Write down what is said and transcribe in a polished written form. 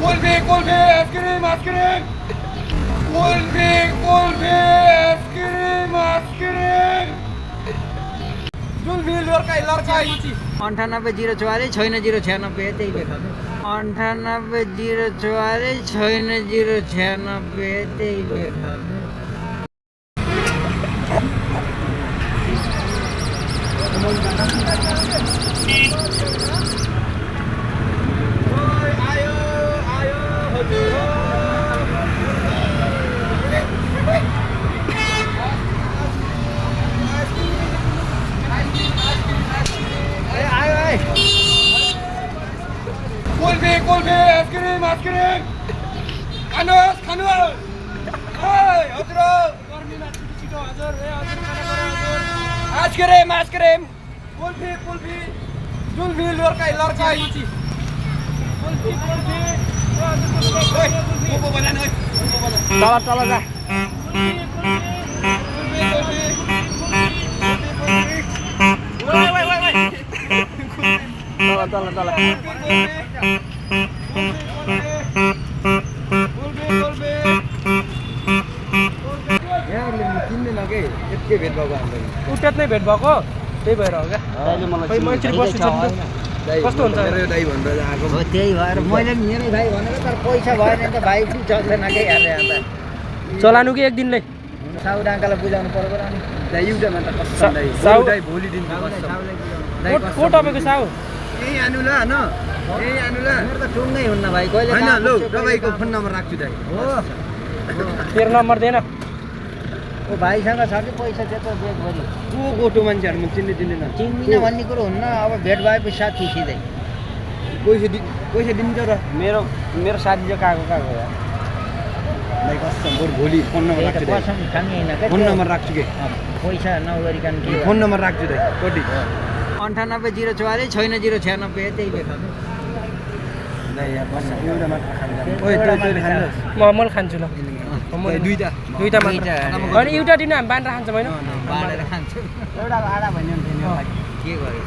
Kulfi kulfi ice cream ice cream kulfi kulfi ice cream ice cream जुल्फी लर्काई लर्काई 98 044 छैन 096 त्यही लेख 98 044 छैन 096 त्यही लेख आयो आयो हजुर कुल्फी कुल्फी आइसक्रिम आइसक्रिम खानुहोस् खानुहोस् हजुर गर्मीमा छिटो हजुर हजुर खाना हजुर आइसक्रिम आइसक्रिम कुल्फी कुल्फी जुल्फी लर्काई लर्काई कुल्फी कुल्फी तल तल जा तल तल तल किन्दैन के यति भेट भएको हामीलाई उटेत नै भेट भएको त्यही भएर हो क्या खै म एकचोटि बस्छु कस्तो हुन्छ मेरो दाइ भनेर आएको हो त्यही भएर मैले पनि मेरो भाइ भनेको तर पैसा भएन नि त भाइ पनि चल्दैन के हेरेर अन्त चलानु कि एक दिन नै साउड अङ्कललाई बुझाउनु पर्यो नि दाइ एउटा मात्र कस्तो दाइ साउ- दाइ भोलि दिनको को तपाईँको साउ यही आनु ल न यही आनु ल मेरो त टुङ्गै हुन्न भाइ कहिले होइन कहाँ लौ पुग्छ, कहिले तपाईँको कहाँ- फोन नम्बर राख्छु दाइ हो तेरो नम्बर दिएन ओ भाइसँग छ कि पैसा त्यत्रो बेग भरि को गोटो मान्छेहरू म चिन्ने चिन्दैन चिन्दिनँ भन्ने कुरो हुन्न अब भेट भएपछि साथी सिधै पैसा दिन्छ र मेरो साथी चाहिँ कहाँको यार दाइ कस्तो बरु भोलि फोन नम्बर त्यही त राख्छु दाइ कसम खाने होइन क्या फोन त्यो। नम्बर राख्छु के पैसा नगरिकन के फोन नम्बर राख्छु दाइ कति 98 044 छैन 096 त्यही लेख दाइ यहाँ बस्छ एउटा मात्र खानु ओए तैँले खानुहोस् म खान्छु ल दाइ दुईटा दुईटा मात्र दुईटा। अनि एउटा दिन हामी बाँडेर खान्छौँ होइन बाँडेर खान्छु एउटा आधा भन्यो भने के गर्यो